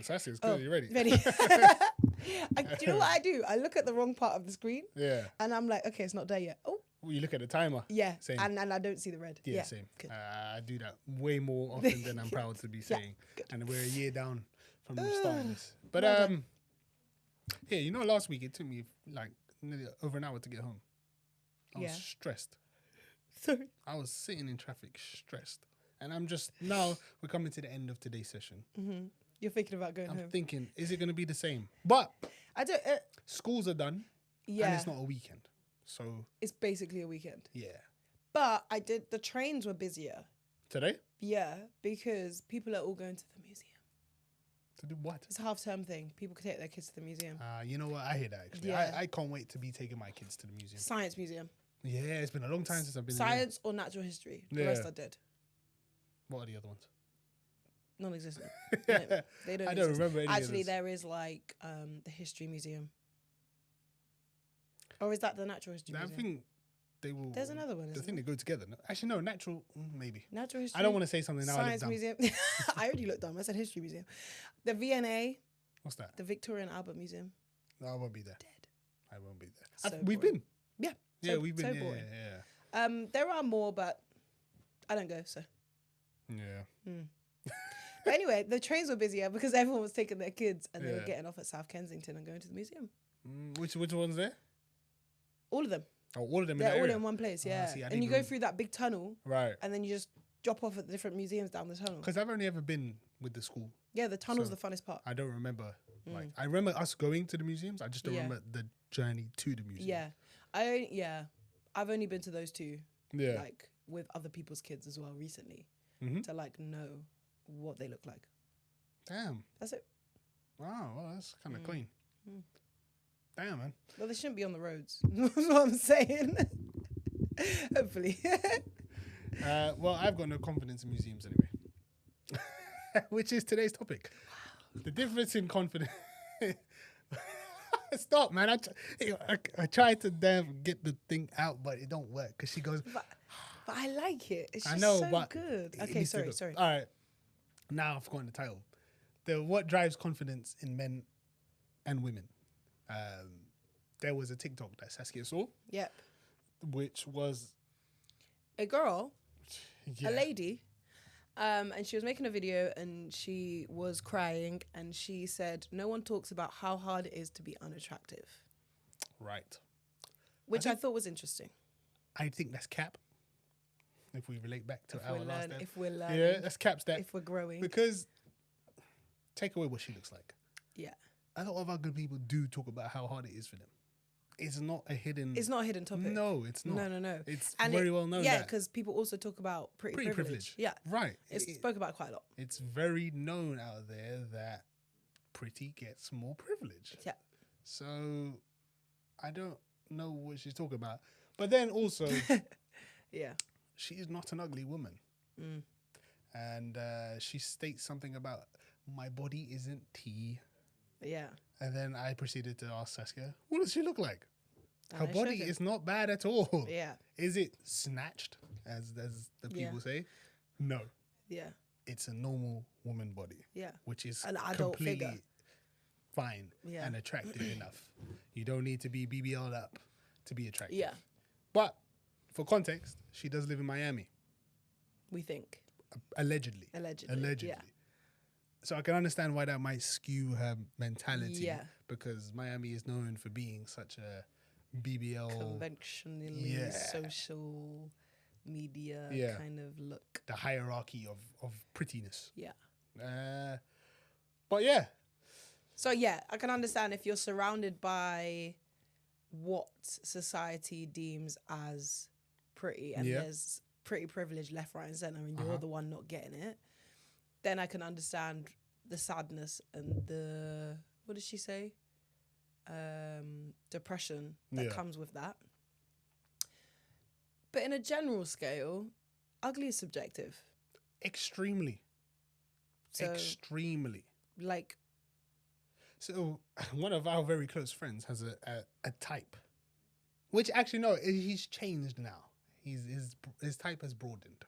Saskia, it's good. You ready? Ready. Do you know what I do? I look at the wrong part of the screen. Yeah. And I'm like, okay, it's not there yet. Oh. Well, you look at the timer. Yeah. Same. And I don't see the red. Yeah, same. I do that way more often than I'm proud to be saying. And we're a year down from starting this. But yeah, you know, last week it took me like nearly over an hour to get home. I was stressed. Sorry. I was sitting in traffic stressed. And I'm just, now we're coming to the end of today's session. Mm-hmm. You're thinking about going home. I'm thinking, is it going to be the same? But I don't. Schools are done. Yeah. And it's not a weekend. So it's basically a weekend. Yeah. But the trains were busier. Today? Yeah, because people are all going to the museum. To do what? It's a half-term thing. People could take their kids to the museum. You know what? I hear that, actually. Yeah. I can't wait to be taking my kids to the museum. Science museum. Yeah, it's been a long time since I've been Science or natural history. The rest are dead. What are the other ones? Non-existent. No, they don't I don't exist. remember any Actually, of those. there is like the history museum. Or is that the natural history museum? I think they will. There's another one, I isn't think they go together. No? Actually, no, natural, maybe. Natural history. I don't want to say something now. Science museum. I already looked dumb. I said history museum. The VNA. What's that? The Victoria and Albert Museum. No, I won't be there. Dead. I won't be there. So we've boring. been. Yeah. Yeah, So, we've been. So Yeah, boring. yeah. There are more, but I don't go, so. Yeah. But anyway, the trains were busier because everyone was taking their kids and they were Yeah. getting off at South Kensington and going to the museum. Which one's there? All of them. Oh, all of them. They're in all that in one place, yeah. see, I and didn't you go even- through that big tunnel, Right. and then you just drop off at the different museums down the tunnel. Because I've only ever been with the school. Yeah, the tunnel's So- the funnest part. I don't remember. Like, I remember us going to the museums. I just don't Yeah. remember the journey to the museum. Yeah. I've only been to those two, Yeah. like with other people's kids as well recently, Mhm. to like know what they look like. Damn. That's it. Wow. Well, that's kind of clean. Damn, man. Well, they shouldn't be on the roads. That's what I'm saying. Hopefully. Well, I've got no confidence in museums anyway. Which is today's topic. The difference in confidence. Stop, man. I tried to damn get the thing out, but it don't work because she goes. But I like it. It's just I know, so but good. it Okay, needs to sorry. go. All right. Now I've forgotten the title. What drives confidence in men and women. There was a TikTok that Saskia saw, Yep. which was A girl, yeah, a lady, and she was making a video and she was crying and she said, "No one talks about how hard it is to be unattractive," right. which I thought was interesting. I think that's cap. If we relate back to our last episode. If we're learning, Yeah, that's cap stat. if we're growing, Because take away what she looks like. yeah, A lot of our good people do talk about how hard it is for them. It's not a hidden. it's not a hidden topic. No, it's not. No. It's And very well known. Yeah, that. because people also talk about pretty Pretty privilege. privilege. Yeah, Right. it's spoke about quite a lot. It's very known out there that pretty gets more privilege. Yeah. So I don't know what she's talking about. But then also, Yeah. she is not an ugly woman. Mm. And she states something about my body isn't tea. Yeah. And then I proceeded to ask Saskia, what does she look like? Her And I body showed her. is not bad at all. Yeah. Is it snatched, as the people say? No. Yeah. It's a normal woman body, Yeah. which is An adult completely figure. fine Yeah. and attractive enough. You don't need to be BBL'd up to be attractive. Yeah. But for context, she does live in Miami, We think. allegedly. Allegedly. Yeah. So I can understand why that might skew her mentality. Yeah. Because Miami is known for being such a BBL, Conventionally Yeah. social media Yeah. kind of look. the hierarchy of prettiness. Yeah. But yeah, So yeah, I can understand if you're surrounded by what society deems as pretty and Yeah. there's pretty privilege left, right and centre and you're the one not getting it, then I can understand the sadness and the, what did she say? Depression that Yeah. comes with that. But in a general scale, ugly is subjective. extremely. So Extremely. like, So one of our very close friends has a type, which actually no, he's changed now. His type has broadened.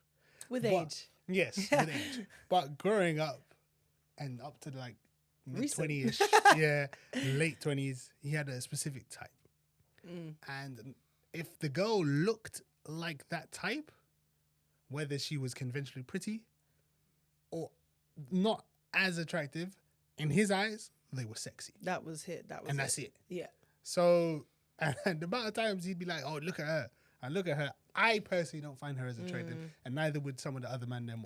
with But- age. Yes, with age. But growing up and up to like mid-20ish, yeah, late 20s. He had a specific type. And if the girl looked like that type, whether she was conventionally pretty or not as attractive, in his eyes, they were sexy. That was it. That's it. Yeah. So, and the amount of times he'd be like, "Oh, look at her," and look at her. I personally don't find her as attractive, and neither would some of the other man them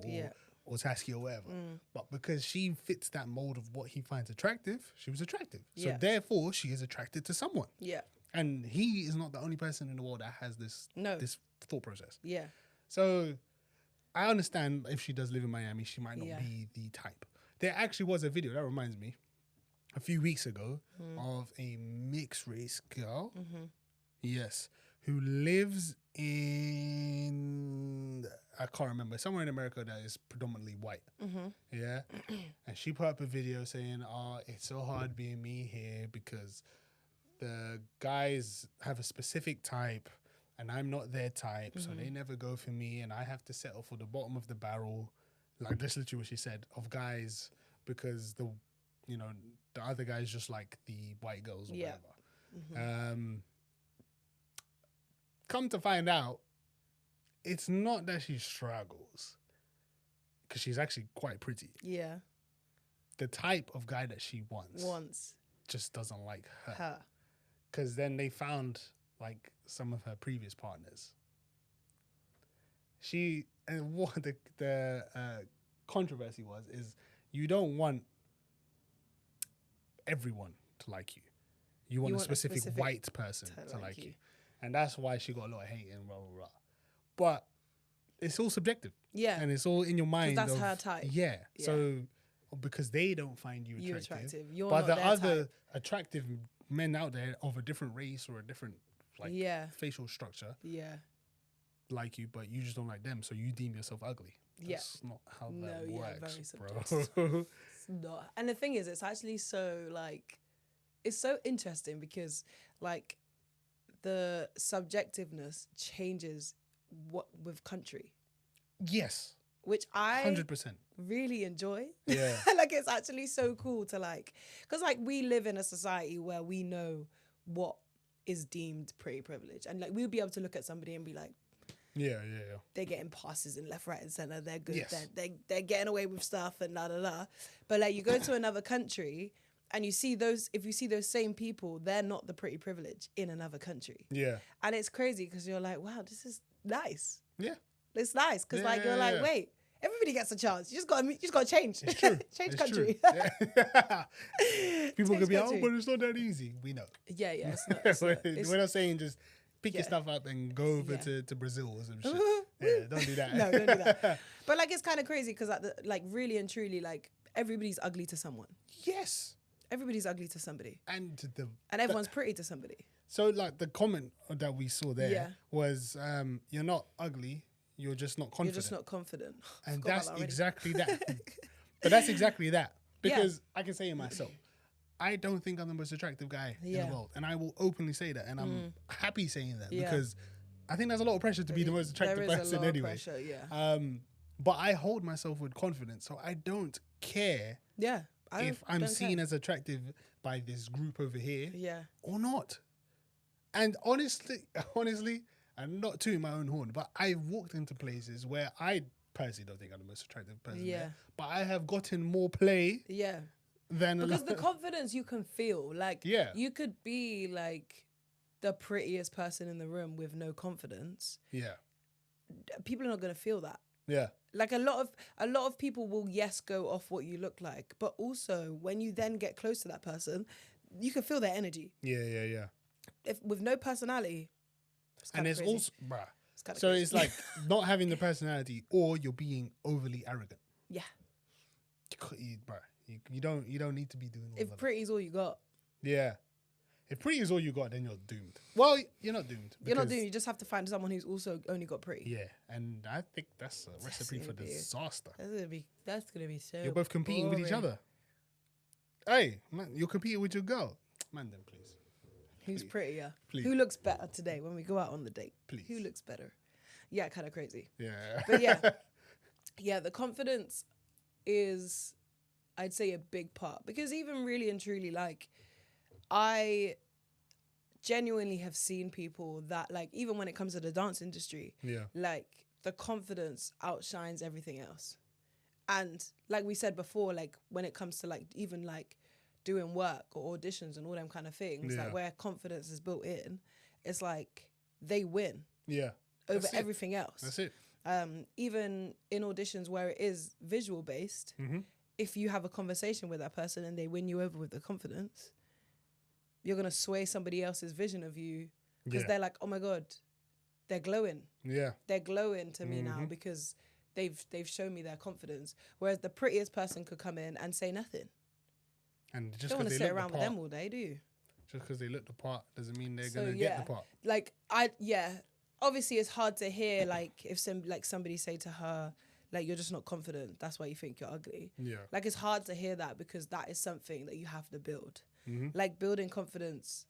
or Tasky or whatever. But because she fits that mold of what he finds attractive, she was attractive. So therefore, she is attracted to someone. Yeah. And he is not the only person in the world that has this thought process. Yeah. So I understand if she does live in Miami, she might not be the type. There actually was a video, that reminds me, a few weeks ago of a mixed race girl. Yes. Who lives in, I can't remember, somewhere in America that is predominantly white. Yeah. And she put up a video saying, "Oh, it's so hard being me here because the guys have a specific type and I'm not their type, so they never go for me and I have to settle for the bottom of the barrel." Like, that's literally what she said, of guys, because the other guys just like the white girls or whatever. Come to find out, it's not that she struggles, because she's actually quite pretty. Yeah. The type of guy that she wants just doesn't like her. Because then they found like some of her previous partners. And what the controversy is you don't want everyone to like you. You want a specific white person to like you. And that's why she got a lot of hate and blah, blah, blah. But it's all subjective. Yeah. And it's all in your mind. That's her type. Yeah. So, because they don't find you attractive. You're but not the their other type. Attractive men out there of a different race or a different facial structure like you, but you just don't like them. So you deem yourself ugly. That's not how that works, very subjective. Bro. It's not. And the thing is, it's actually so, like, it's so interesting because, like, the subjectiveness changes with country. Yes. Which I 100% really enjoy. Yeah. Like, it's actually so cool to, like, because, like, we live in a society where we know what is deemed pretty privilege. And, like, we'll be able to look at somebody and be like, yeah. They're getting passes in left, right, and center. They're good. Yes. They're getting away with stuff and la. But, like, you go to another country and you see if you see those same people, they're not the pretty privilege in another country. Yeah. And it's crazy because you're like, wow, this is nice. Yeah. It's nice because you're like, wait, everybody gets a chance. You just got to change. It's true. Change country. People could be like, but it's not that easy. We know. Yeah. It's not. We're not saying just pick your stuff up and go over to Brazil or some shit. Don't do that. No, don't do that. But, like, it's kind of crazy because, like, really and truly, like, everybody's ugly to someone. Yes. Everybody's ugly to somebody. And everyone's pretty to somebody. So, like, the comment that we saw there was, you're not ugly, you're just not confident. You're just not confident. And that's exactly that. But that's exactly that. Because I can say it myself. I don't think I'm the most attractive guy in the world. And I will openly say that. And I'm happy saying that. Because I think there's a lot of pressure to be the most attractive person anyway. Pressure, yeah. But I hold myself with confidence. So I don't care if I'm seen as attractive by this group over here or not. And honestly, I'm not tooting my own horn, but I've walked into places where I personally don't think I'm the most attractive person there, but I have gotten more play than... Because the confidence you can feel. Like, you could be, like, the prettiest person in the room with no confidence. Yeah. People are not going to feel that. Yeah. Like, a lot of people will, go off what you look like, but also when you then get close to that person, you can feel their energy. Yeah. If with no personality, it's also, bruh. It's like not having the personality, or you're being overly arrogant. Yeah. You don't need to be doing all if pretty's all you got. Yeah. If pretty is all you got, then you're doomed. Well, you're not doomed. You're not doomed. You just have to find someone who's also only got pretty. Yeah, and I think that's a recipe for disaster. That's gonna be so. You're both competing with each other. Hey, man, you're competing with your girl. Man, then please. Who's prettier? Please. Who looks better today when we go out on the date? Please. Who looks better? Yeah, kind of crazy. Yeah. But yeah, the confidence is I'd say a big part, because even really and truly, like, I genuinely have seen people that, like, even when it comes to the dance industry, like, the confidence outshines everything else. And like we said before, like, when it comes to, like, even like doing work or auditions and all them kind of things, like, where confidence is built in, it's like they win over everything else. That's it. Even in auditions where it is visual based, if you have a conversation with that person and they win you over with the confidence, you're going to sway somebody else's vision of you, because they're like, oh my God, they're glowing. Yeah. They're glowing to me now because they've shown me their confidence. Whereas the prettiest person could come in and say nothing. And just don't want to sit around with them all day, do you? Just because they look the part doesn't mean they're going to get the part. Like, obviously it's hard to hear, like, if somebody say to her, like, you're just not confident, that's why you think you're ugly. Yeah. Like, it's hard to hear that, because that is something that you have to build. Like, building confidence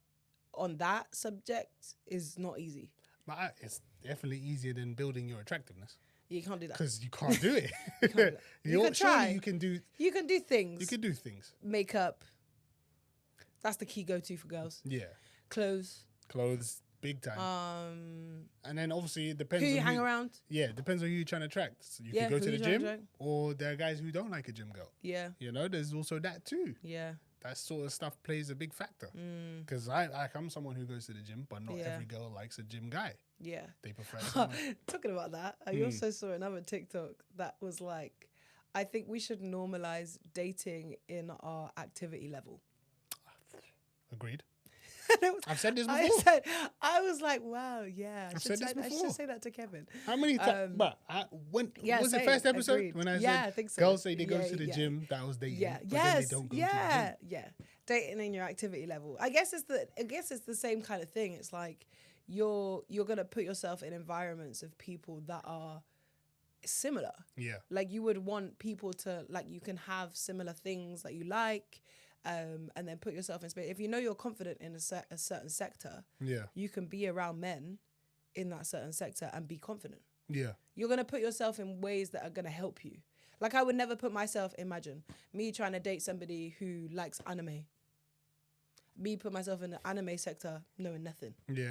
on that subject is not easy. But it's definitely easier than building your attractiveness. You can't do that. Because you can't do it. You can't do that. You can try. You can do things. You can do things. Makeup. That's the key go-to for girls. Yeah. Clothes, big time. And then obviously it depends who you hang around. Yeah, it depends on who you're trying to attract. So you can go to the gym, or there are guys who don't like a gym girl. Yeah. You know, there's also that too. Yeah. That sort of stuff plays a big factor. Because I'm someone who goes to the gym, but not every girl likes a gym guy. Yeah. They prefer someone. Talking about that, I also saw another TikTok that was like, I think we should normalize dating in our activity level. Agreed. I've said this before. I was like, wow, yeah. I've said this before. I should say that to Kevin. How many times? Was the first episode agreed. When I said I think so. Girls say they go to the gym, that was dating. Yeah. But then they don't go to the gym. Yeah. Dating in your activity level. I guess it's the same kind of thing. It's like you're gonna put yourself in environments of people that are similar. Yeah. Like, you would want people to, like, you can have similar things that you like. And then put yourself in space. If you know you're confident in a certain sector, you can be around men in that certain sector and be confident. Yeah. You're going to put yourself in ways that are going to help you. Like, I would never put myself, imagine me trying to date somebody who likes anime. Me put myself in the anime sector knowing nothing. Yeah.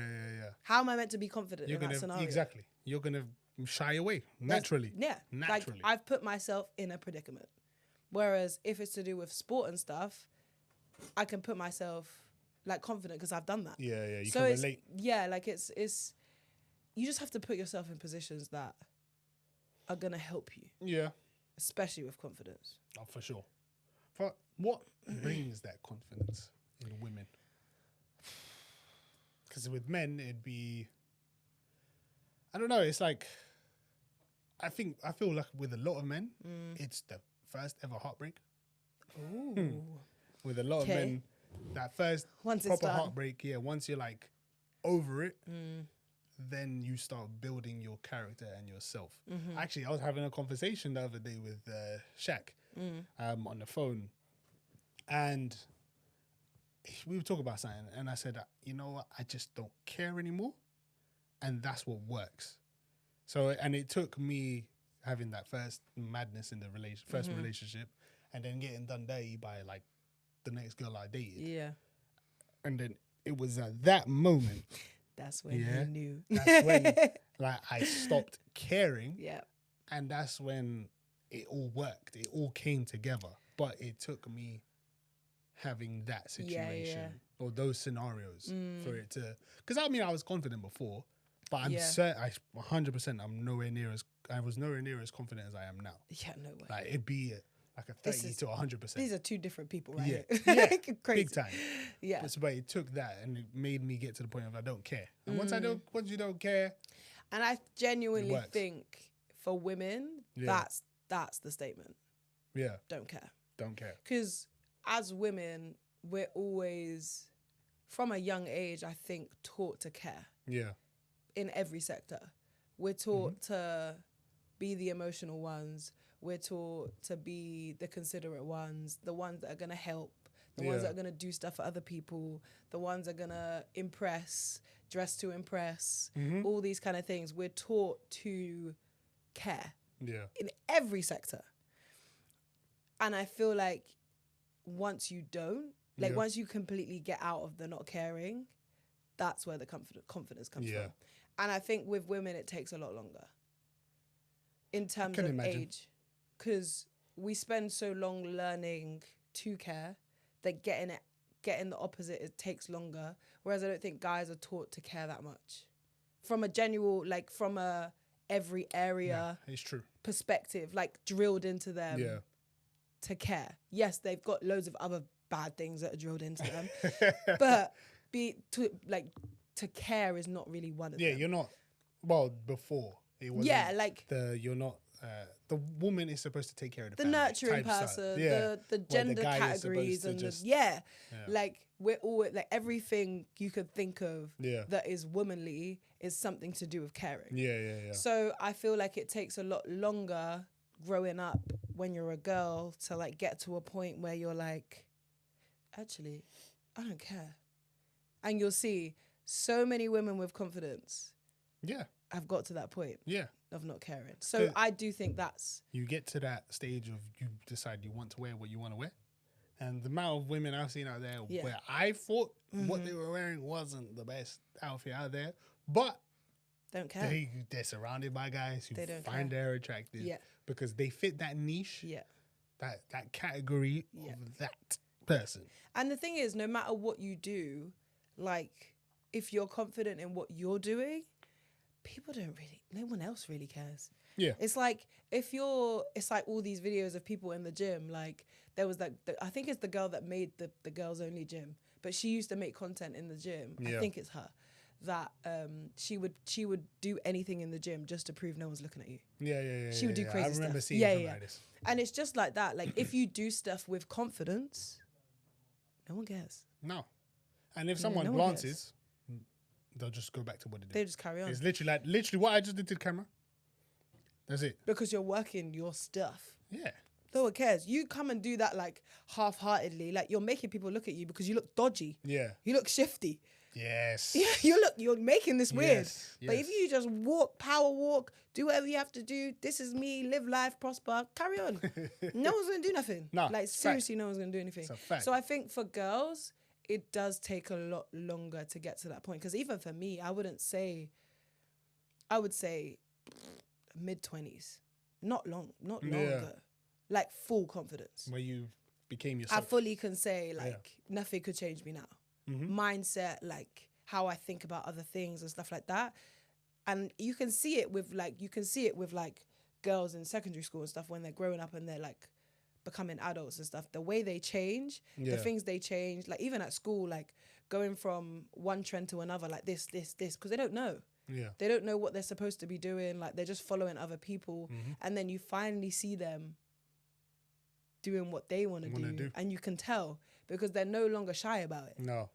How am I meant to be confident in that scenario? Exactly. You're going to shy away naturally. Naturally. Like, I've put myself in a predicament. Whereas if it's to do with sport and stuff, I can put myself, like, confident because I've done that. Yeah, you can relate. Yeah, like, it's you just have to put yourself in positions that are going to help you. Yeah. Especially with confidence. Oh, for sure. But what brings that confidence in women? Because with men, it'd be, I don't know, it's like, I feel like with a lot of men, it's the first ever heartbreak. Ooh. With a lot of men, that first proper heartbreak, once you're like over it, then you start building your character and yourself. Actually, I was having a conversation the other day with Shaq on the phone, and we were talking about something, and I said, you know what, I just don't care anymore, and that's what works. So, and it took me having that first madness in the first relationship, and then getting done dirty by, like, the next girl I dated. Yeah. And then it was at that moment. That's when you knew. That's when, like, I stopped caring. Yeah. And that's when it all worked. It all came together. But it took me having that situation or those scenarios for it to... Because, I mean, I was confident before, but I'm certain, 100%, I was nowhere near as confident as I am now. Yeah, no way. Like, it'd be like a 30 to 100%. These are two different people, right? Yeah, Crazy. Big time. Yeah. But it took that, and it made me get to the point of I don't care. And once you don't care, and I genuinely think for women, that's the statement. Yeah. Don't care. Don't care. Because as women, we're always, from a young age, I think, taught to care. Yeah. In every sector, we're taught to be the emotional ones. We're taught to be the considerate ones, the ones that are going to help, the ones that are going to do stuff for other people, the ones that are going to impress, dress to impress, all these kind of things. We're taught to care in every sector. And I feel like once you don't, like once you completely get out of the not caring, that's where the confidence comes from. And I think with women, it takes a lot longer in terms of age, because we spend so long learning to care that getting the opposite, it takes longer. Whereas I don't think guys are taught to care that much from a genuine, like from a every area it's true. perspective, like drilled into them to care. Yes, they've got loads of other bad things that are drilled into them, but to care is not really one of them. Yeah, you're not. Well, before it was. Yeah, like you're not. The woman is supposed to take care of the family, nurturing person, the gender categories, and like we're all like everything you could think of that is womanly is something to do with caring. Yeah. So I feel like it takes a lot longer growing up when you're a girl to like get to a point where you're like, actually, I don't care, and you'll see so many women with confidence. Yeah. Have got to that point. Yeah. Of not caring. So I do think that's... You get to that stage of you decide you want to wear what you want to wear. And the amount of women I've seen out there where I thought what they were wearing wasn't the best outfit out there, but... Don't care. They're surrounded by guys who don't find care. her attractive because they fit that niche, that category of that person. And the thing is, no matter what you do, like, if you're confident in what you're doing... no one else really cares. Yeah. It's like, it's like all these videos of people in the gym, like there was I think it's the girl that made the girls only gym, but she used to make content in the gym. I think it's her that she would do anything in the gym just to prove no one's looking at you. Yeah. She would do crazy stuff. I remember seeing something like this. And it's just like that. Like if you do stuff with confidence, no one cares. No. And if someone glances, they'll just go back to what they do. They just carry on. It's literally what I just did to the camera. That's it. Because you're working your stuff. Yeah. No one cares. You come and do that like half-heartedly. Like you're making people look at you because you look dodgy. Yeah. You look shifty. Yes. Yeah, you're making this weird. Yes. But if you just power walk, do whatever you have to do, this is me, live life, prosper, carry on. No one's going to do nothing. No. Like seriously, no one's going to do anything. It's a fact. So I think for girls... it does take a lot longer to get to that point. Because even for me, I would say mid-20s. Not long ago. Like full confidence. Where you became yourself. I fully can say nothing could change me now. Mm-hmm. Mindset, like how I think about other things and stuff like that. And you can see it with girls in secondary school and stuff when they're growing up and they're like becoming adults and stuff, the way they change, the things they change, like even at school, like going from one trend to another, like this, because they don't know. Yeah. They don't know what they're supposed to be doing, like they're just following other people, and then you finally see them doing what they want to do, and you can tell because they're no longer shy about it. No.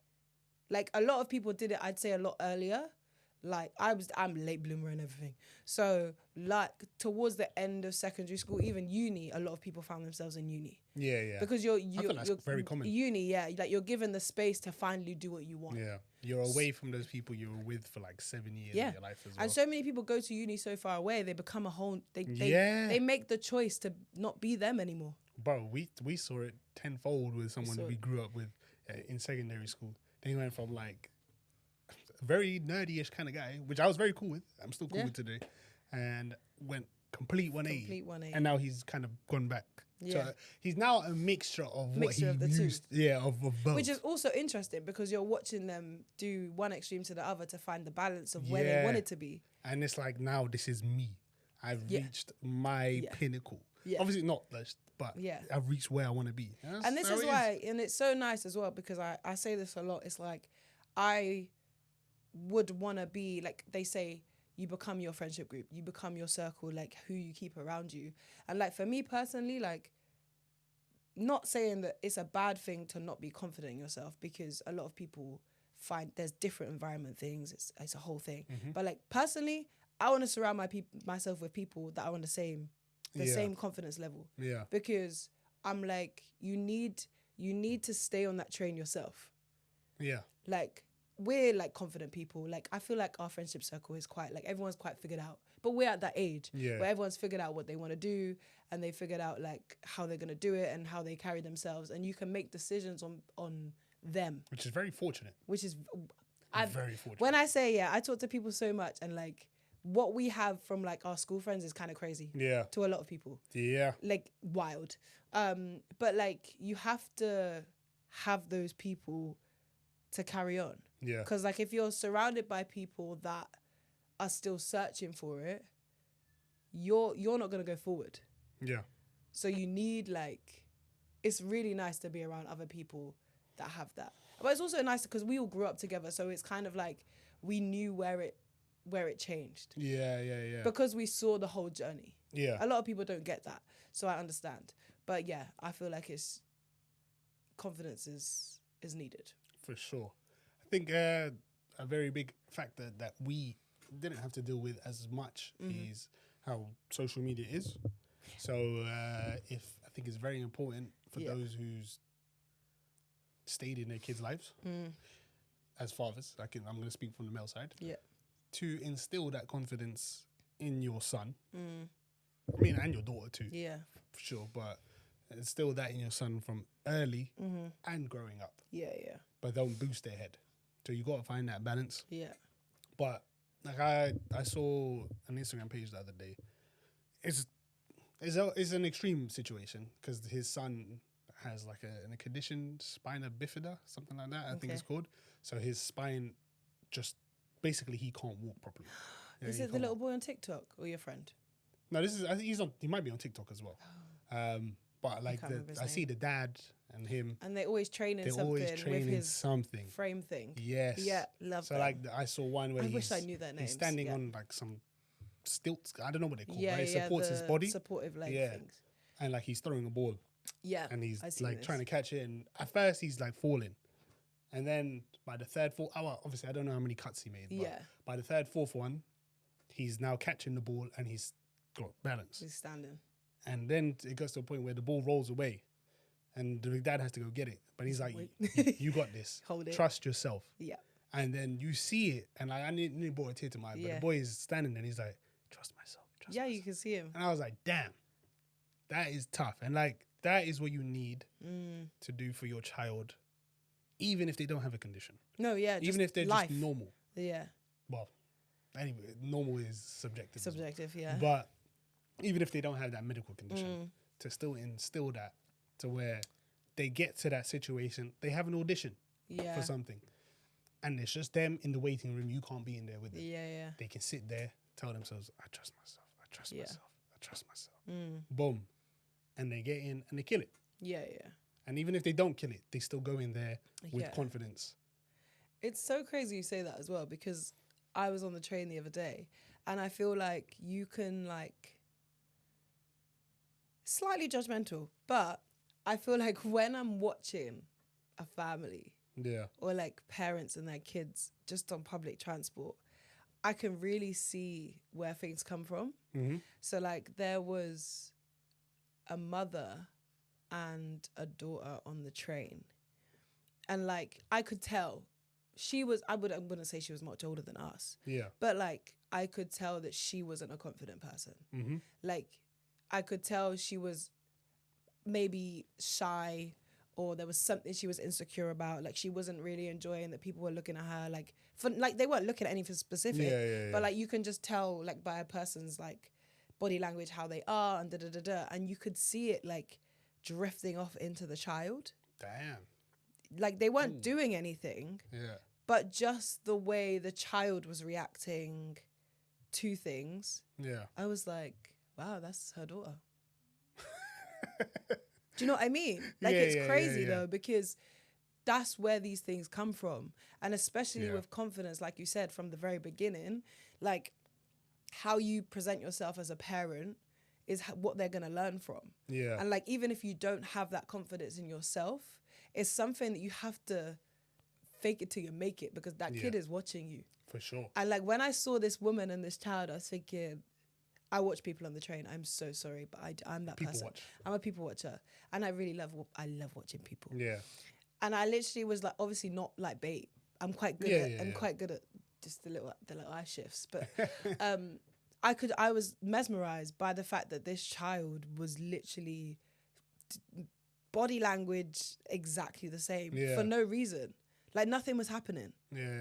Like a lot of people did it, I'd say a lot earlier. Like I'm late bloomer and everything. So like towards the end of secondary school, even uni, a lot of people found themselves in uni. Yeah. Because I feel that's very common. Uni, like you're given the space to finally do what you want. Yeah. You're away from those people you were with for like 7 years of your life as well. And so many people go to uni so far away, they become they make the choice to not be them anymore. Bro, we saw it tenfold with someone we grew up with in secondary school. They went from like very nerdy-ish kind of guy, which I was very cool with. I'm still cool with today. And went complete 180. And now he's kind of gone back. Yeah. So he's now a mixture of what he used. Yeah, of both. Which is also interesting because you're watching them do one extreme to the other to find the balance of where they wanted to be. And it's like, now this is me. I've reached my pinnacle. Yeah. Obviously not, but I've reached where I want to be. And this is why, and it's so nice as well because I say this a lot. It's like, I would want to be, like they say, you become your friendship group, you become your circle, like who you keep around you. And like for me personally, like not saying that it's a bad thing to not be confident in yourself because a lot of people find there's different environment things, it's a whole thing. But like personally, I want to surround myself with people that are on the same confidence level. Yeah. Because I'm like, you need to stay on that train yourself. Yeah. Like we're like confident people. Like I feel like our friendship circle is quite like everyone's quite figured out. But we're at that age where everyone's figured out what they want to do and they figured out like how they're gonna do it and how they carry themselves, and you can make decisions on them. Which is very fortunate. Which is very fortunate. When I say I talk to people so much, and like what we have from like our school friends is kind of crazy. Yeah. To a lot of people. Yeah. Like wild. But like you have to have those people to carry on. Yeah. Because like if you're surrounded by people that are still searching for it, you're not gonna go forward. Yeah. So you need like, it's really nice to be around other people that have that. But it's also nice because we all grew up together, so it's kind of like we knew where it changed. Yeah. Because we saw the whole journey. Yeah. A lot of people don't get that, so I understand. But yeah, I feel like confidence is needed. For sure. I think a very big factor that we didn't have to deal with as much is how social media is. So I think it's very important for those who's stayed in their kids' lives as fathers. I'm going to speak from the male side. Yeah. To instill that confidence in your son. I mean, and your daughter too. Yeah. For sure. But instill that in your son from early and growing up. Yeah. But don't boost their head. So you got to find that balance. Yeah. But like I saw an Instagram page the other day. It's an extreme situation because his son has like a condition, spina bifida, something like that. I think it's called. So his spine just basically he can't walk properly. Yeah, is it the little boy on TikTok or your friend? No, I think he might be on TikTok as well. But like I see the dad and him, and they're always training with his frame thing. Yes. Yeah, love so that. Like I saw one where I wish I knew their names. He's standing on like some stilts. I don't know what they call it. It supports his body. Supportive leg things. And like he's throwing a ball. Yeah. And he's like trying to catch it, and at first he's like falling. And then by the third, fourth, obviously I don't know how many cuts he made. But by the third, fourth one, he's now catching the ball and he's got balance. He's standing. And then it goes to a point where the ball rolls away and the dad has to go get it. But he's like, you got this. Hold it. Trust yourself. Yeah. And then you see it. And like, I nearly brought a tear to my eye. But the boy is standing there and he's like, trust myself. Trust myself. You can see him. And I was like, damn, that is tough. And like, that is what you need to do for your child, even if they don't have a condition. No, yeah. Even if they're just normal. Yeah. Well, anyway, normal is subjective. Subjective, yeah. But even if they don't have that medical condition, to still instill that to where they get to that situation, they have an audition for something. And it's just them in the waiting room. You can't be in there with them. Yeah. They can sit there, tell themselves, I trust myself. I trust myself. I trust myself. Boom. And they get in and they kill it. Yeah. And even if they don't kill it, they still go in there with confidence. It's so crazy you say that as well, because I was on the train the other day and I feel like you can like slightly judgmental, but I feel like when I'm watching a family or like parents and their kids just on public transport, I can really see where things come from. So like there was a mother and a daughter on the train, and like I could tell she was, I wouldn't say she was much older than us, but like I could tell that she wasn't a confident person. Like I could tell she was maybe shy, or there was something she was insecure about. Like she wasn't really enjoying that people were looking at her like they weren't looking at anything specific, but like you can just tell like by a person's like body language how they are and and you could see it like drifting off into the child. Damn. Like they weren't doing anything, but just the way the child was reacting to things, I was like, wow, that's her daughter. Do you know what I mean? Like it's crazy though, because that's where these things come from. And especially with confidence, like you said, from the very beginning, like how you present yourself as a parent is what they're going to learn from. And like, even if you don't have that confidence in yourself, it's something that you have to fake it till you make it, because that kid is watching you. For sure. And like when I saw this woman and this child, I was thinking, I watch people on the train. I'm so sorry, but I'm that person. I'm a people watcher. And I really love watching people. Yeah. And I literally was like, obviously not like bait. I'm quite good at just the little eye shifts. But I was mesmerized by the fact that this child was literally body language exactly the same for no reason. Like nothing was happening.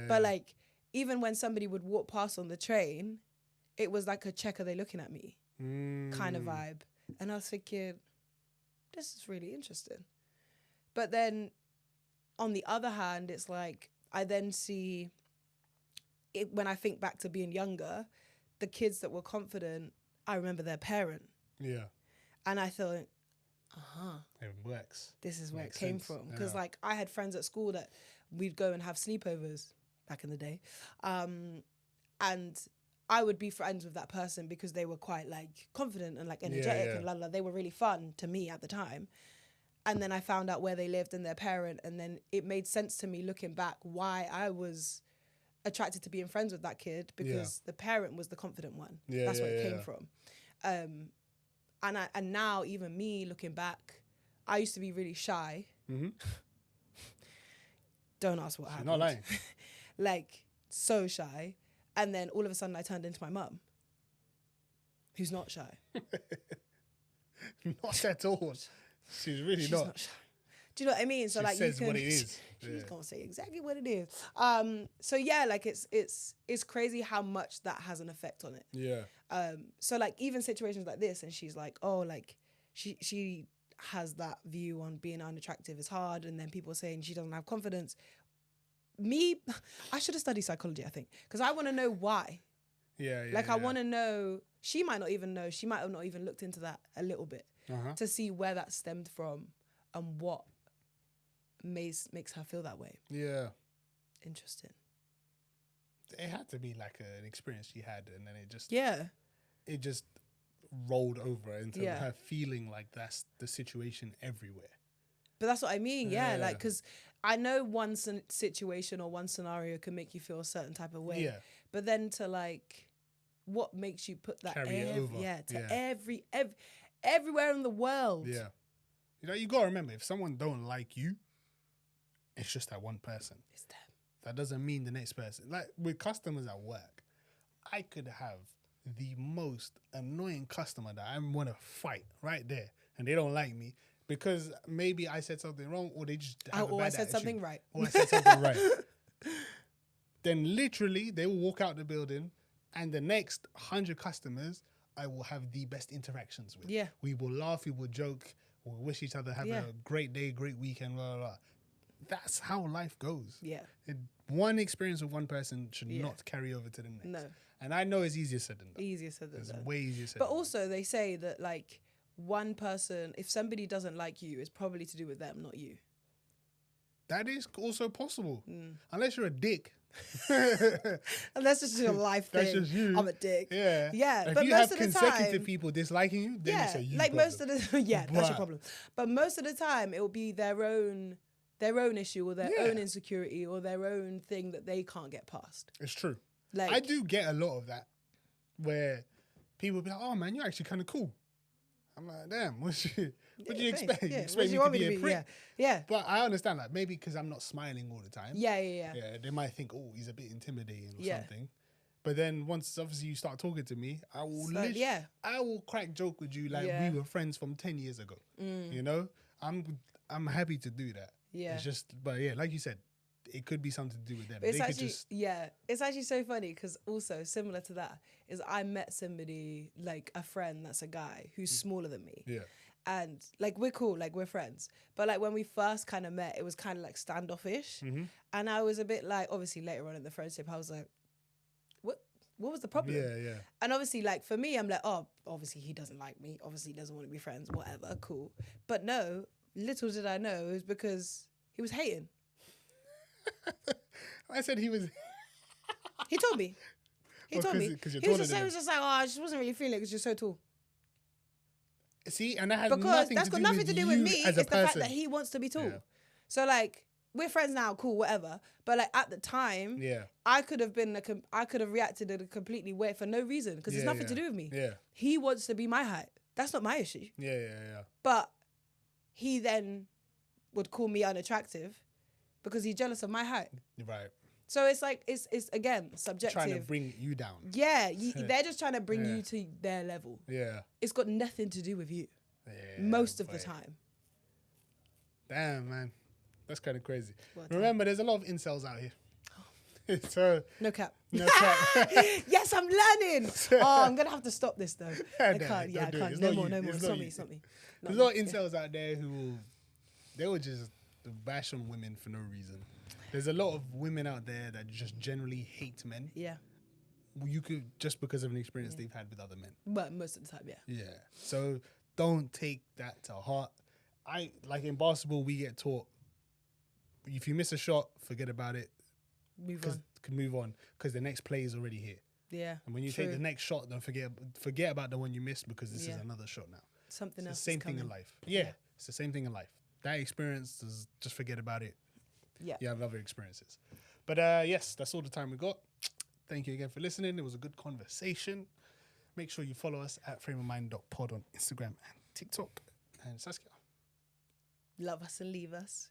But like even when somebody would walk past on the train, it was like a check, are they looking at me kind of vibe. And I was thinking, this is really interesting. But then on the other hand, it's like I then see it when I think back to being younger, the kids that were confident, I remember their parent. Yeah. And I thought, it works. This is where it came from. Because like I had friends at school that we'd go and have sleepovers back in the day. And I would be friends with that person because they were quite like confident and like energetic and la la. They were really fun to me at the time. And then I found out where they lived and their parent. And then it made sense to me looking back why I was attracted to being friends with that kid, because the parent was the confident one. That's where it came from. And now even me looking back, I used to be really shy. Mm-hmm. Don't ask what happened. Not lying. Like so shy. And then all of a sudden I turned into my mum, who's not shy. Not at all. She's not shy. Do you know what I mean? So she like says what it is. She's gonna say exactly what it is. So yeah, like it's crazy how much that has an effect on it. Yeah. So like even situations like this, and she's like, oh, like she has that view on being unattractive is hard, and then people saying she doesn't have confidence. I should have studied psychology, I think, because I want to know why. I want to know. She might not even know. She might have not even looked into that a little bit to see where that stemmed from and what makes her feel that way. Yeah. Interesting. It had to be like an experience she had, and then it just rolled over into her feeling like that's the situation everywhere. But that's what I mean, like, because I know one situation or one scenario can make you feel a certain type of way, but then to like, what makes you put that everywhere in the world? Yeah, you know, you gotta remember, if someone don't like you, it's just that one person. It's them. That doesn't mean the next person. Like with customers at work, I could have the most annoying customer that I want to fight right there, and they don't like me because maybe I said something wrong, or they just have a bad attitude. Something right. Or I said something right. Then literally they will walk out the building, and the next 100 customers I will have the best interactions with. Yeah. We will laugh, we will joke, we'll wish each other have a great day, great weekend, blah, blah, blah. That's how life goes. Yeah. One experience with one person should not carry over to the next. No. And I know it's easier said than done. It's way easier said than done. But also they say that like one person, if somebody doesn't like you, it's probably to do with them, not you. That is also possible. Unless you're a dick. Unless it's your life thing. That's just you. I'm a dick. Yeah. Yeah. If but you most have of the consecutive time, people disliking you, then it's a you like problem. Most of the that's your problem. But most of the time it will be their own issue or their own insecurity or their own thing that they can't get past. It's true. Like I do get a lot of that where people be like, "Oh man, you're actually kind of cool." I'm like, "Damn, what do you expect? You expect me to be a prick?" Yeah. But I understand that maybe because I'm not smiling all the time. Yeah. They might think, "Oh, he's a bit intimidating or something." But then once obviously you start talking to me, I will I will crack joke with you like we were friends from 10 years ago. You know, I'm happy to do that. Yeah. It's just, but like you said, it could be something to do with them. It's actually so funny because also similar to that is I met somebody, like a friend that's a guy who's smaller than me. Yeah. And like we're cool, like we're friends. But like when we first kind of met, it was kind of like standoffish. Mm-hmm. And I was a bit like, obviously later on in the friendship, I was like, what was the problem? Yeah. And obviously like for me, I'm like, oh, obviously he doesn't like me. Obviously he doesn't want to be friends, whatever, cool. But no, little did I know it was because he was hating. I said he was. He told me. He was just like, oh, I just wasn't really feeling it because you're so tall. See, and that has nothing to do with me. It's the fact that he wants to be tall. Yeah. So like, we're friends now, cool, whatever. But like at the time, I could have reacted in a completely way for no reason because it's nothing to do with me. Yeah. He wants to be my height. That's not my issue. Yeah. But he then would call me unattractive because he's jealous of my height. Right. So it's like it's again subjective. Trying to bring you down. Yeah, they're just trying to bring you to their level. Yeah. It's got nothing to do with you. Yeah, most of the time. Damn, man. That's kind of crazy. Remember, there's a lot of incels out here. So no cap. No cap. Yes, I'm learning. Oh, I'm gonna have to stop this though. I can't. Yeah, I can't. No more. It's not me. It's not me. There's a lot of incels out there who they will just bash on women for no reason. There's a lot of women out there that just generally hate men. Yeah. You could just because of an experience they've had with other men. But most of the time, yeah. Yeah. So don't take that to heart. Like in basketball, we get taught if you miss a shot, forget about it. Move on because the next play is already here. Yeah. And when you take the next shot, don't forget about the one you missed because this is another shot now. Something else. It's the same thing in life. Yeah. It's the same thing in life. That experience is just forget about it. Yeah. You have other experiences. But yes, that's all the time we got. Thank you again for listening. It was a good conversation. Make sure you follow us at frameofmind.pod on Instagram and TikTok. And Saskia. Love us and leave us.